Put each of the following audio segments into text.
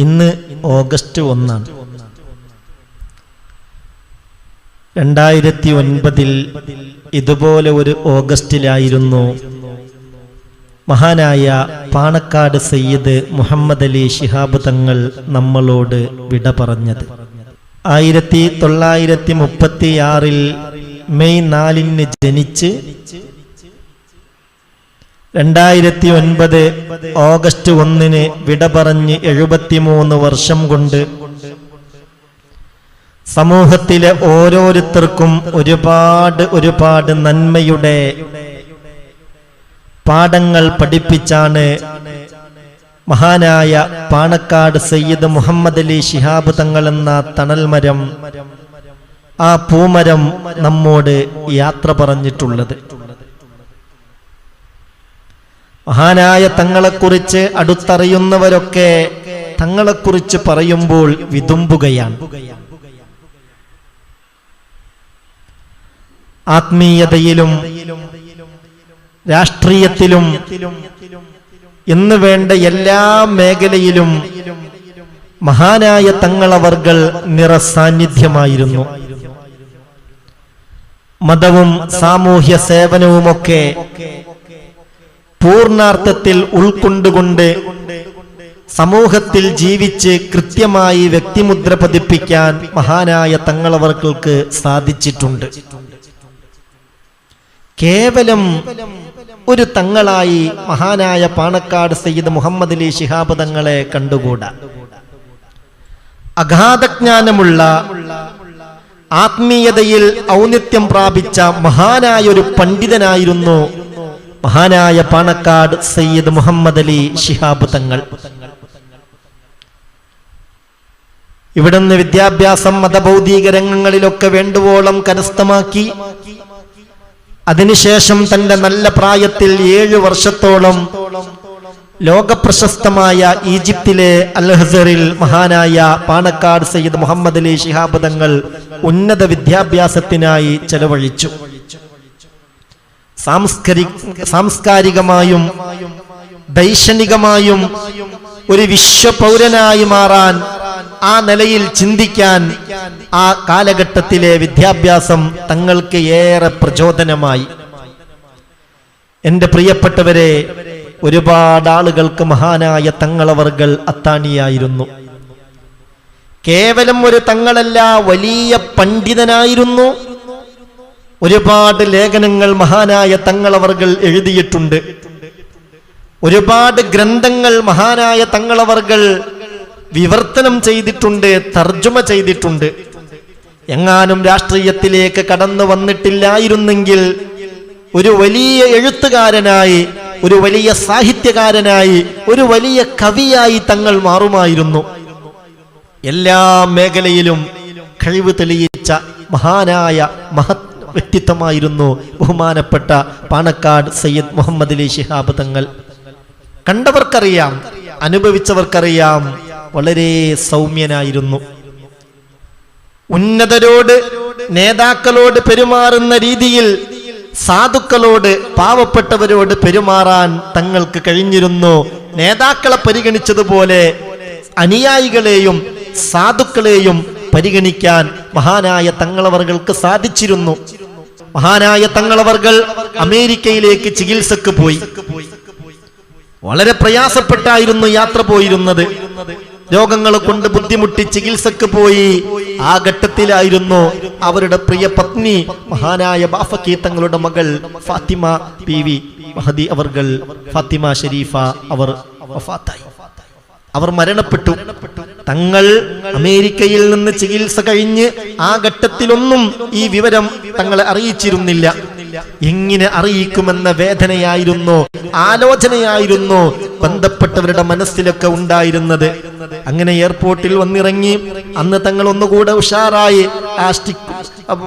ഇന്ന് ഓഗസ്റ്റ് 1 2009 ഇതുപോലെ ഒരു ഓഗസ്റ്റിലായിരുന്നു മഹാനായ പാണക്കാട് സയ്യിദ് മുഹമ്മദ് അലി ശിഹാബ് തങ്ങൾ നമ്മളോട് വിട പറഞ്ഞത്. 1936 മെയ് 4 ജനിച്ച് 2009 ഓഗസ്റ്റ് 1 വിട പറഞ്ഞ് 73 വർഷം കൊണ്ട് സമൂഹത്തിലെ ഓരോരുത്തർക്കും ഒരുപാട് നന്മയുടെ പാഠങ്ങൾ പഠിപ്പിച്ചാണ് മഹാനായ പാണക്കാട് സയ്യിദ് മുഹമ്മദ് അലി ശിഹാബ് തങ്ങൾ എന്ന തണൽമരം, ആ പൂമരം നമ്മോട് യാത്ര പറഞ്ഞിട്ടുള്ളത്. മഹാനായ തങ്ങളെക്കുറിച്ച് അടുത്തറിയുന്നവരൊക്കെ തങ്ങളെക്കുറിച്ച് പറയുമ്പോൾ വിതുമ്പുകയാണ്. ആത്മീയതയിലും രാഷ്ട്രീയത്തിലും ഇന്ന് വേണ്ട എല്ലാ മേഖലയിലും മഹാനായ തങ്ങളവർകൾ നിറസാന്നിധ്യമായിരുന്നു. മതവും സാമൂഹ്യ സേവനവുമൊക്കെ പൂർണ്ണാർത്ഥത്തിൽ ഉൾക്കൊണ്ടുകൊണ്ട് സമൂഹത്തിൽ ജീവിച്ച് കൃത്യമായി വ്യക്തിമുദ്ര പതിപ്പിക്കാൻ മഹാനായ തങ്ങളവർക്ക് സാധിച്ചിട്ടുണ്ട്. കേവലം ഒരു തങ്ങളായി മഹാനായ പാണക്കാട് സയ്യിദ് മുഹമ്മദ് അലി ശിഹാബ് തങ്ങളെ കണ്ടുകൂടാ. അഗാധജ്ഞാനമുള്ള, ആത്മീയതയിൽ ഔന്നിത്യം പ്രാപിച്ച മഹാനായ ഒരു പണ്ഡിതനായിരുന്നു മഹാനായ പാണക്കാട് സയ്യിദ് മുഹമ്മദ് അലി ശിഹാബ് തങ്ങൾ. ഇവിടുന്ന് വിദ്യാഭ്യാസം മതഭൗതിക രംഗങ്ങളിലൊക്കെ വേണ്ടുവോളം കരസ്ഥമാക്കി അതിനുശേഷം തന്റെ നല്ല പ്രായത്തിൽ 7 വർഷത്തോളം ലോകപ്രശസ്തമായ ഈജിപ്തിലെ അൽ-അസ്ഹറിൽ മഹാനായ പാണക്കാട് സയ്യിദ് മുഹമ്മദ് അലി ശിഹാബ് തങ്ങൾ ഉന്നത വിദ്യാഭ്യാസത്തിനായി ചെലവഴിച്ചു. സാംസ്കാരികമായും ദൈക്ഷണികമായും ഒരു വിശ്വപൗരനായി മാറാൻ, ആ നിലയിൽ ചിന്തിക്കാൻ ആ കാലഘട്ടത്തിലെ വിദ്യാഭ്യാസം തങ്ങൾക്ക് ഏറെ പ്രചോദനമായി. എന്റെ പ്രിയപ്പെട്ടവരെ, ഒരുപാട് ആളുകൾക്ക് മഹാനായ തങ്ങളവർകൾ അത്താണിയായിരുന്നു. കേവലം ഒരു തങ്ങളല്ല, വലിയ പണ്ഡിതനായിരുന്നു. ഒരുപാട് ലേഖനങ്ങൾ മഹാനായ തങ്ങളവർകൾ എഴുതിയിട്ടുണ്ട്. ഒരുപാട് ഗ്രന്ഥങ്ങൾ മഹാനായ തങ്ങളവർകൾ വിവർത്തനം ചെയ്തിട്ടുണ്ട്, തർജ്ജമ ചെയ്തിട്ടുണ്ട്. എങ്ങാനും രാഷ്ട്രീയത്തിലേക്ക് കടന്നു വന്നിട്ടില്ലായിരുന്നെങ്കിൽ ഒരു വലിയ എഴുത്തുകാരനായി, ഒരു വലിയ സാഹിത്യകാരനായി, ഒരു വലിയ കവിയായി തങ്ങൾ മാറുമായിരുന്നു. എല്ലാ മേഖലയിലും കഴിവ് തെളിയിച്ച മഹാനായ മഹത് വ്യക്തിത്വമായിരുന്നു ബഹുമാനപ്പെട്ട പാണക്കാട് സയ്യിദ് മുഹമ്മദ് അലി ശിഹാബ് തങ്ങൾ. കണ്ടവർക്കറിയാം, അനുഭവിച്ചവർക്കറിയാം, വളരെ സൗമ്യനായിരുന്നു. ഉന്നതരോട്, നേതാക്കളോട് പെരുമാറുന്ന രീതിയിൽ സാധുക്കളോട്, പാവപ്പെട്ടവരോട് പെരുമാറാൻ തങ്ങൾക്ക് കഴിഞ്ഞിരുന്നു. നേതാക്കളെ പരിഗണിച്ചതുപോലെ അനുയായികളെയും സാധുക്കളെയും പരിഗണിക്കാൻ മഹാനായ തങ്ങളവർക്ക് സാധിച്ചിരുന്നു. മഹാനായ തങ്ങളവர்கள் അമേരിക്കയിലേക്ക് ചികിത്സക്ക് പോയി. വളരെ പ്രയാസപ്പെട്ടായിരുന്നു യാത്ര പോയിരുന്നത്. രോഗങ്ങൾ കൊണ്ട് ബുദ്ധിമുട്ടി ചികിത്സക്ക് പോയി. ആ ഘട്ടത്തിലായിരുന്നു അവരുടെ പ്രിയ പത്നി മഹാനായ ബാഫക്കി തങ്ങളുടെ മകൾ ഫാത്തിമ ബീവി മഹദി അവർകൾ, ഫാത്തിമ ഷരീഫ അവർ വഫാത്തായി. അവർ മരണപ്പെട്ടു. തങ്ങൾ അമേരിക്കയിൽ നിന്ന് ചികിത്സ കഴിഞ്ഞ് ആ ഘട്ടത്തിലൊന്നും ഈ വിവരം തങ്ങളെ അറിയിച്ചിരുന്നില്ല. എങ്ങനെ അറിയിക്കുമെന്ന വേദനയായിരുന്നു, ആലോചനയായിരുന്നു ബന്ധപ്പെട്ടവരുടെ മനസ്സിലൊക്കെ ഉണ്ടായിരുന്നത്. അങ്ങനെ എയർപോർട്ടിൽ വന്നിറങ്ങി. അന്ന് തങ്ങൾ ഒന്നുകൂടെ ഉഷാറായി.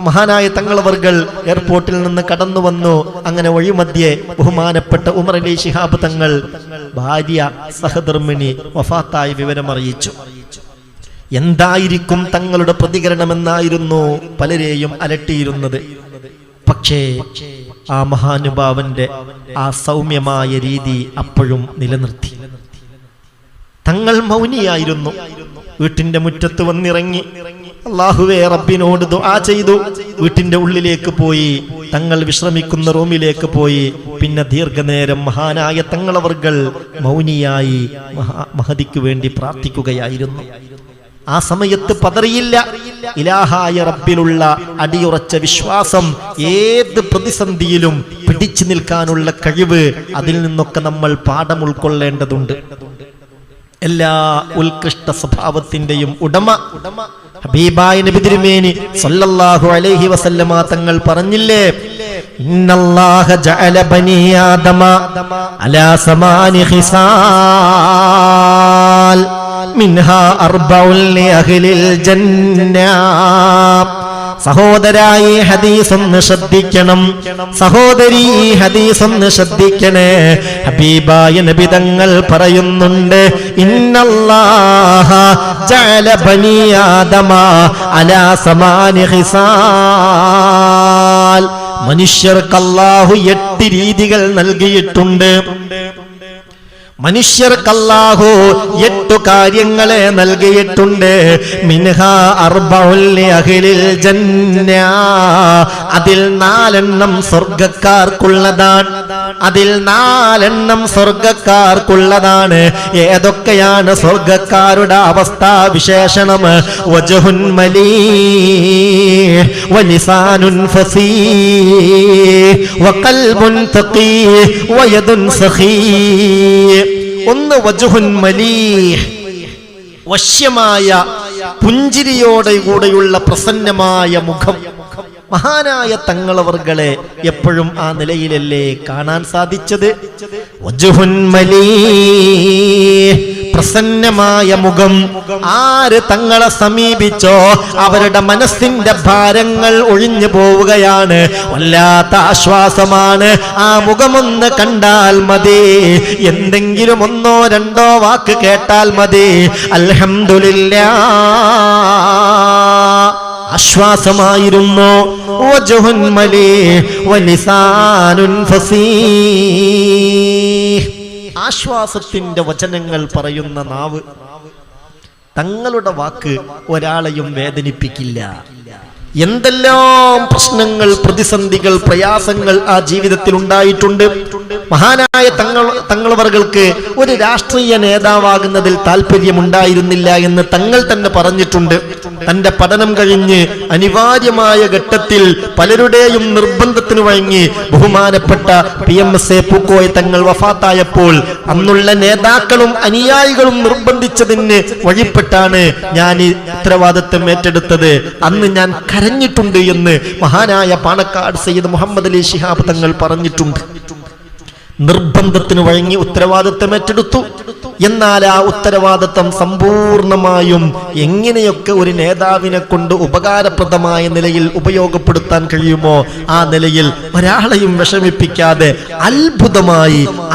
മഹാനായ തങ്ങളവർകൾ എയർപോർട്ടിൽ നിന്ന് കടന്നു വന്നു. അങ്ങനെ വഴിമധ്യേ ബഹുമാനപ്പെട്ട ഉമർ അലി ശിഹാബ് തങ്ങൾ ഭാര്യ സഹധർമ്മിണി വഫാത്തായി വിവരം അറിയിച്ചു. എന്തായിരിക്കും തങ്ങളുടെ പ്രതികരണമെന്നായിരുന്നു പലരെയും അലട്ടിയിരുന്നത്. പക്ഷേ ആ മഹാനുഭാവന്റെ ആ സൗമ്യമായ രീതി അപ്പോഴും നിലനിർത്തി. തങ്ങൾ മൗനിയായിരുന്നു. വീട്ടിന്റെ മുറ്റത്ത് വന്നിറങ്ങി അല്ലാഹുവേ റബ്ബിനോട് ദുആ ചെയ്തു. വീട്ടിന്റെ ഉള്ളിലേക്ക് പോയി, തങ്ങൾ വിശ്രമിക്കുന്ന റൂമിലേക്ക് പോയി. പിന്നെ ദീർഘനേരം മഹാനായ തങ്ങളവർകൾ മൗനിയായി മഹദിക്ക് വേണ്ടി പ്രാർത്ഥിക്കുകയായിരുന്നു. ആ സമയത്ത് പതറിയില്ല. ഇലാഹായ റബ്ബിലുള്ള അടിയുറച്ച വിശ്വാസം, ഏത് പ്രതിസന്ധിയിലും പിടിച്ചു നിൽക്കാനുള്ള കഴിവ്, അതിൽ നിന്നൊക്കെ നമ്മൾ പാഠം ഉൾക്കൊള്ളേണ്ടതുണ്ട്. എല്ലാ ഉത്കൃഷ്ട സ്വഭാവത്തിന്റെയും ഉടമ ഹബീബായ നബി തിരുമേനി സല്ലല്ലാഹു അലൈഹി വസല്ലമ തങ്ങൾ പറഞ്ഞില്ലേ, ഇന്നല്ലാഹ ജഅല ബനി ആദമ അലാ സമാനി ഖിസാൽ മിൻഹാ അർബഉൻ ലി അഹ്ലിൽ ജന്ന. സഹോദരായി ഹദീസ് ഒന്ന് ശ്രദ്ധിക്കണം, സഹോദരി ഹദീസ് ഒന്ന് ശ്രദ്ധിക്കണേ. ഹബീബായ നബി തങ്ങൾ പറയുന്നുണ്ട്, ഇന്നല്ലാഹ ജഅല ബനി ആദമ അലാ സമാനി ഖിസാൽ. മനുഷ്യർക്ക് അല്ലാഹു 8 രീതികൾ നൽകിയിട്ടുണ്ട്. മനുഷ്യർക്ക് അല്ലാഹു 8 കാര്യങ്ങളെ നൽകിയിട്ടുണ്ട്. മിൻഹാ അർബഉൻ ലി അഹ്ലിൽ ജന്ന. അതിൽ 4 സ്വർഗ്ഗക്കാർക്കുള്ളതാണ്. അതിൽ 4 സ്വർഗ്ഗക്കാർക്കുള്ളതാണ്. ഏതൊക്കെയാണ് സ്വർഗ്ഗക്കാരുടെ അവസ്ഥാ വിശേഷണം? വജ്ഹുൻ മലീഹ് വലിസാനുൻ ഫസീഹ് വഖൽബുൻ തഖീഹ് വയദുൻ സഖീഹ്. ഒന്ന് വജ്ഹുൻ മലീഹ്, വശ്യമായ പുഞ്ചിരിയോടെ കൂടെയുള്ള പ്രസന്നമായ മുഖം. മഹാനായ തങ്ങളവർകളെ എപ്പോഴും ആ നിലയിലല്ലേ കാണാൻ സാധിച്ചത്. വജ്ഹുൻ മലീഹ്, പ്രസന്നമായ മുഖം. ആര് തങ്ങളെ സമീപിച്ചോ അവരുടെ മനസ്സിന്റെ ഭാരങ്ങൾ ഒഴിഞ്ഞു പോവുകയാണ്. വല്ലാത്ത ആശ്വാസമാണ്. ആ മുഖമൊന്ന് കണ്ടാൽ മതി, എന്തെങ്കിലും 1 2 വാക്ക് കേട്ടാൽ മതി. അൽഹംദുലില്ലാഹ്, ആശ്വാസമായിരുന്നു. വജ്ഹുൻ മലീഹ് വലിസാനുൻ ഫസീഹ്, ആശ്വാസത്തിന്റെ വചനങ്ങൾ പറയുന്ന നാവ്. തങ്ങളുടെ വാക്ക് ഒരാളെയും വേദനിപ്പിക്കില്ല. എന്തെല്ലാം പ്രശ്നങ്ങൾ, പ്രതിസന്ധികൾ, പ്രയാസങ്ങൾ ആ ജീവിതത്തിൽ ഉണ്ടായിട്ടുണ്ട്. മഹാനായ തങ്ങളവർക്ക് ഒരു രാഷ്ട്രീയ നേതാവാകുന്നതിൽ താല്പര്യമുണ്ടായിരുന്നില്ല എന്ന് തങ്ങൾ തന്നെ പറഞ്ഞിട്ടുണ്ട്. തന്റെ പഠനം കഴിഞ്ഞ് അനിവാര്യമായ ഘട്ടത്തിൽ പലരുടെയും നിർബന്ധത്തിന് വഴങ്ങി ബഹുമാനപ്പെട്ട PMSA പൂക്കോയ തങ്ങൾ വഫാത്തായപ്പോൾ അന്നുള്ള നേതാക്കളും അനുയായികളും നിർബന്ധിച്ചതിന് വഴിപ്പെട്ടാണ് ഞാൻ ഈ ഉത്തരവാദിത്വം ഏറ്റെടുത്തത്. അന്ന് ഞാൻ കരഞ്ഞിട്ടുണ്ട് എന്ന് മഹാനായ പാണക്കാട് സയ്യിദ് മുഹമ്മദ് അലി ശിഹാബ് തങ്ങൾ പറഞ്ഞിട്ടുണ്ട്. നിർബന്ധത്തിന് വഴങ്ങി ഉത്തരവാദിത്വം ഏറ്റെടുത്തു. എന്നാൽ ആ ഉത്തരവാദിത്വം സമ്പൂർണമായും എങ്ങനെയൊക്കെ ഒരു നേതാവിനെ കൊണ്ട് ഉപകാരപ്രദമായ നിലയിൽ ഉപയോഗപ്പെടുത്താൻ കഴിയുമോ ആ നിലയിൽ ഒരാളെയും വിഷമിപ്പിക്കാതെ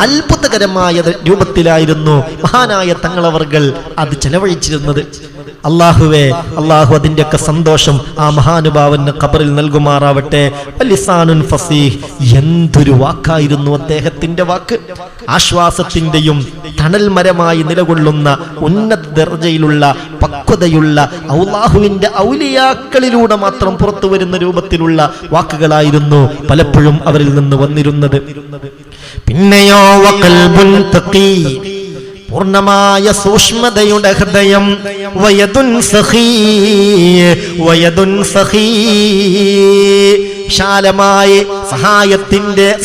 അത്ഭുതകരമായ രൂപത്തിലായിരുന്നു മഹാനായ തങ്ങളവർകൾ അത് ചെലവഴിച്ചിരുന്നത്. അല്ലാഹുവേ, അല്ലാഹു അതിൻ്റെയൊക്കെ സന്തോഷം ആ മഹാനുഭാവന് ഖബറിൽ നൽകുമാറാവട്ടെ. വലിസാനുൻ ഫസീഹ്, എന്തൊരു വാക്കായിരുന്നു അദ്ദേഹത്തിന്റെ വാക്ക്. ആശ്വാസത്തിന്റെയും തണൽ മരമായി നിലകൊള്ളുന്ന ഉന്നത ദർജയിലുള്ള പക്വതയുള്ള അല്ലാഹുവിന്റെ ഔലിയാക്കളിലൂടെ മാത്രം പുറത്തു വരുന്ന രൂപത്തിലുള്ള വാക്കുകളായിരുന്നു പലപ്പോഴും അവരിൽ നിന്ന് വന്നിരുന്നത്. പിന്നെയോ വഖൽബുൻ തഖീ, പൂർണ്ണമായ സൂക്ഷ്മതയുടെ ഹൃദയം. വയദുൻ സഖീഹ്, വയദുൻ സഖീഹ്, വിശാലമായി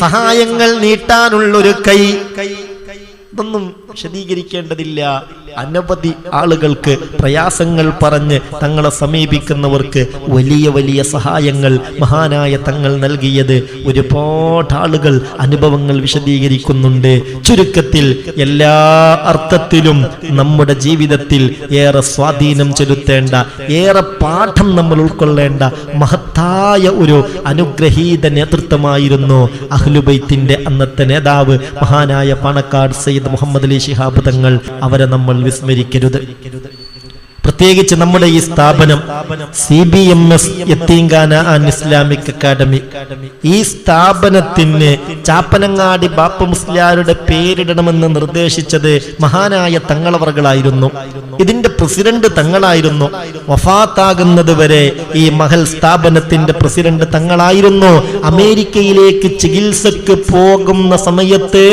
സഹായങ്ങൾ നീട്ടാനുള്ളൊരു കൈ. ഇതൊന്നും വിശദീകരിക്കേണ്ടതില്ല. അനവധി ആളുകൾക്ക് പ്രയാസങ്ങൾ പറഞ്ഞ് തങ്ങളെ സമീപിക്കുന്നവർക്ക് വലിയ വലിയ സഹായങ്ങൾ മഹാനായ തങ്ങൾ നൽകിയത് ഒരുപാട് ആളുകൾ അനുഭവങ്ങൾ വിശദീകരിക്കുന്നുണ്ട്. ചുരുക്കത്തിൽ എല്ലാ അർത്ഥത്തിലും നമ്മുടെ ജീവിതത്തിൽ ഏറെ സ്വാധീനം ചെലുത്തേണ്ട, ഏറെ പാഠം നമ്മൾ ഉൾക്കൊള്ളേണ്ട മഹത്തായ ഒരു അനുഗ്രഹീത നേതൃത്വമായിരുന്നു അഹ്ലുബൈത്തിന്റെ അന്നത്തെ നേതാവ് മഹാനായ പാണക്കാട് സയ്യിദ് മുഹമ്മദ് അലി ശിഹാബ് തങ്ങൾ. അവരെ നമ്മൾ വിസ്മരിക്കരുത്. പ്രത്യേകിച്ച് നമ്മുടെ ഈ സ്ഥാപനം CBMS Yatheemkhana and Islamic academy, ഈ സ്ഥാപനത്തിന് ചാപ്പനങ്ങാടി ബാപ്പ മുസ്ലിയാരുടെ പേരിടണമെന്ന് നിർദ്ദേശിച്ചത് മഹാനായ തങ്ങളവറുകളായിരുന്നു. ഇതിന്റെ പ്രസിഡന്റ് തങ്ങളായിരുന്നു. വഫാത്താകുന്നത് വരെ ഈ മഹൽ സ്ഥാപനത്തിന്റെ പ്രസിഡന്റ് തങ്ങളായിരുന്നു. അമേരിക്കയിലേക്ക് ചികിത്സക്ക് പോകുന്ന സമയത്ത്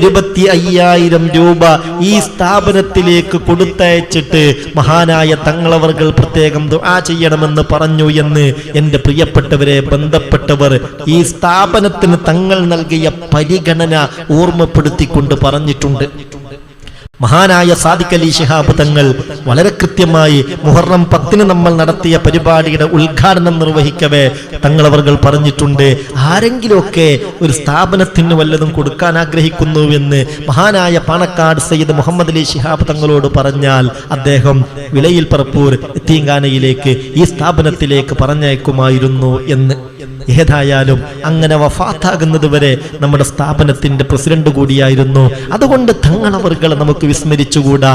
25,000 രൂപ ഈ സ്ഥാപനത്തിലേക്ക് കൊടുത്തയച്ചിട്ട് മഹാനായ തങ്ങളവറുകൾ പ്രത്യേകം ദുആ ചെയ്യണമെന്ന് പറഞ്ഞു എന്ന് എന്റെ പ്രിയപ്പെട്ടവരെ, ബന്ധപ്പെട്ടവർ ഈ സ്ഥാപനത്തിന് തങ്ങൾ നൽകിയ പരിഗണന ഓർമ്മപ്പെടുത്തിക്കൊണ്ട് പറഞ്ഞിട്ടുണ്ട്. മഹാനായ സാദിഖ് അലി ശിഹാബ് തങ്ങൾ വളരെ കൃത്യമായി മുഹറം 10 നമ്മൾ നടത്തിയ പരിപാടിയുടെ ഉദ്ഘാടനം നിർവഹിക്കവേ തങ്ങളവറുകൾ പറഞ്ഞിട്ടുണ്ട്, ആരെങ്കിലുമൊക്കെ ഒരു സ്ഥാപനത്തിന് വല്ലതും കൊടുക്കാൻ ആഗ്രഹിക്കുന്നുവെന്ന് മഹാനായ പാണക്കാട് സയ്യിദ് മുഹമ്മദ് അലി ശിഹാബ് തങ്ങളോട് പറഞ്ഞാൽ അദ്ദേഹം വിളയിൽ പറപ്പൂർ യത്തീംഖാനയിലേക്ക്, ഈ സ്ഥാപനത്തിലേക്ക് പറഞ്ഞയക്കുമായിരുന്നു എന്ന്. ഏതായാലും അങ്ങനെ വഫാത്താകുന്നത് വരെ നമ്മുടെ സ്ഥാപനത്തിന്റെ പ്രസിഡന്റ് കൂടിയായിരുന്നു. അതുകൊണ്ട് തങ്ങളവറുകളെ നമുക്ക് വിസ്മരിച്ചുകൂടാ.